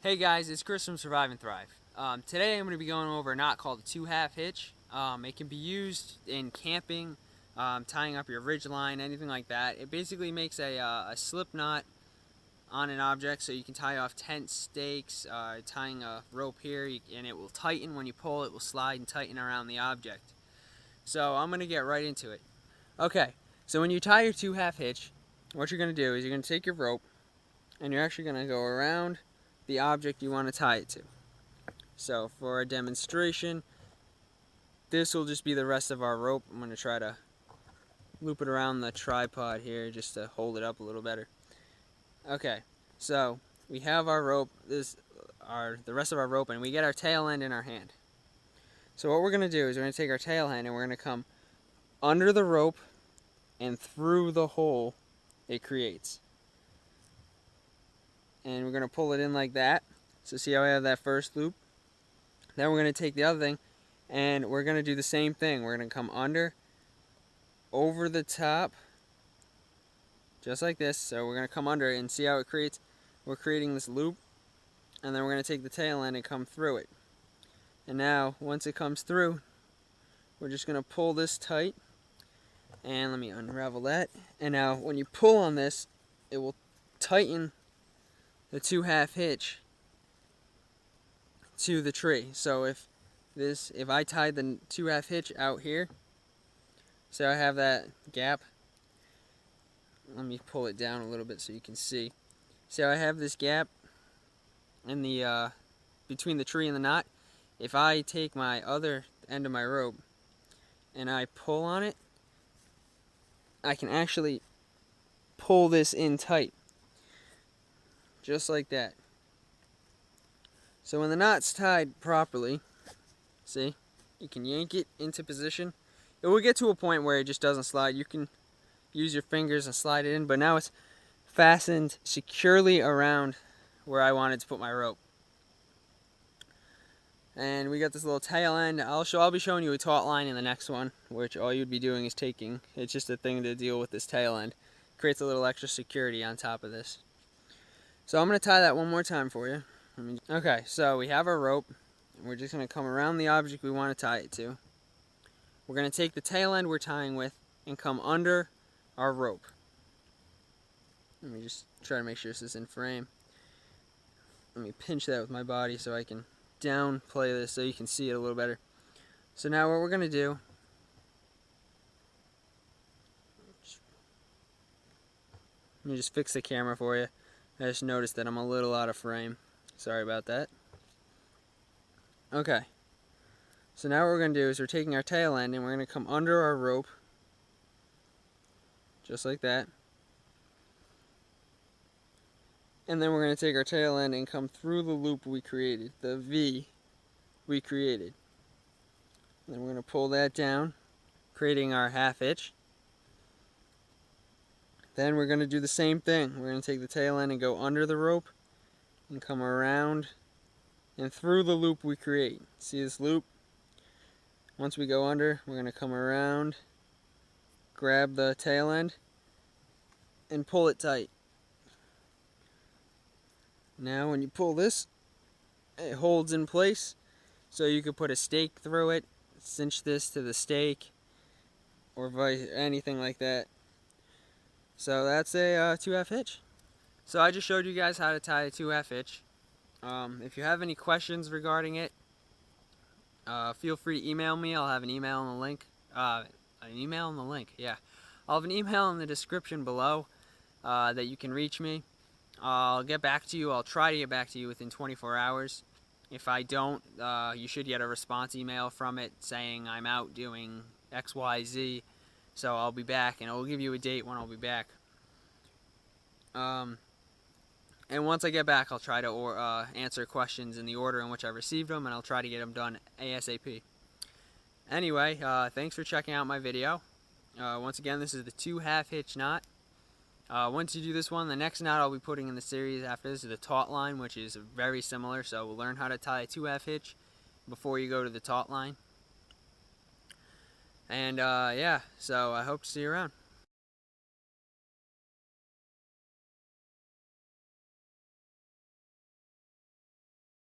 Hey guys, it's Chris from SurviveNnThrive. Today I'm going to be going over a knot called a 2 half hitch. It can be used in camping, tying up your ridge line, anything like that. It basically makes a slip knot on an object so you can tie off tent stakes, tying a rope here, and it will tighten when you pull. It will slide and tighten around the object. So I'm going to get right into it. Okay, so when you tie your 2 half hitch, what you're going to do is you're going to take your rope and you're actually going to go around the object you want to tie it to. So for a demonstration, this will just be the rest of our rope. I'm going to try to loop it around the tripod here just to hold it up a little better. Okay, so we have our rope, the rest of our rope, and we get our tail end in our hand. So what we're going to do is we're going to take our tail end and we're going to come under the rope and through the hole it creates. And we're going to pull it in like that. So see how I have that first loop? Then we're going to take the other thing and we're going to do the same thing. We're going to come under, over the top, just like this. So we're going to come under it and see how it creates. We're creating this loop, and then we're going to take the tail end and come through it. And now once it comes through, we're just going to pull this tight, and let me unravel that. And now when you pull on this, it will tighten the 2 half hitch to the tree. So if I tied the 2 half hitch out here, so I have that gap. Let me pull it down a little bit so you can see. So I have this gap in the between the tree and the knot. If I take my other end of my rope and I pull on it, I can actually pull this in tight. Just like that. So when the knot's tied properly, see, you can yank it into position. It will get to a point where it just doesn't slide. You can use your fingers and slide it in, but now it's fastened securely around where I wanted to put my rope. And we got this little tail end. I'll be showing you a taut line in the next one, which all you'd be doing is taking. It's just a thing to deal with this tail end. Creates a little extra security on top of this. So I'm going to tie that one more time for you. Okay, so we have our rope, and we're just going to come around the object we want to tie it to. We're going to take the tail end we're tying with and come under our rope. Let me just try to make sure this is in frame. Let me pinch that with my body so I can downplay this so you can see it a little better. So now what we're going to do, let me just fix the camera for you. I just noticed that I'm a little out of frame. Sorry about that. Okay. So now what we're going to do is we're taking our tail end and we're going to come under our rope. Just like that. And then we're going to take our tail end and come through the loop we created. The V we created. And then we're going to pull that down, creating our half hitch. Then we're going to do the same thing. We're going to take the tail end and go under the rope and come around and through the loop we create. See this loop? Once we go under, we're going to come around, grab the tail end, and pull it tight. Now when you pull this, it holds in place, so you could put a stake through it, cinch this to the stake, or anything like that. So that's a 2 half hitch. So I just showed you guys how to tie a 2 half hitch. If you have any questions regarding it, feel free to email me. I'll have an email in the link. Yeah. I'll have an email in the description below that you can reach me. I'll get back to you. I'll try to get back to you within 24 hours. If I don't, you should get a response email from it saying I'm out doing XYZ. So I'll be back, and I'll give you a date when I'll be back. And once I get back, I'll try to answer questions in the order in which I received them, and I'll try to get them done ASAP. Anyway, thanks for checking out my video. Once again, this is the 2 half hitch knot. Once you do this one, the next knot I'll be putting in the series after this is the taut line, which is very similar. So we'll learn how to tie a 2 half hitch before you go to the taut line. And yeah, so I hope to see you around.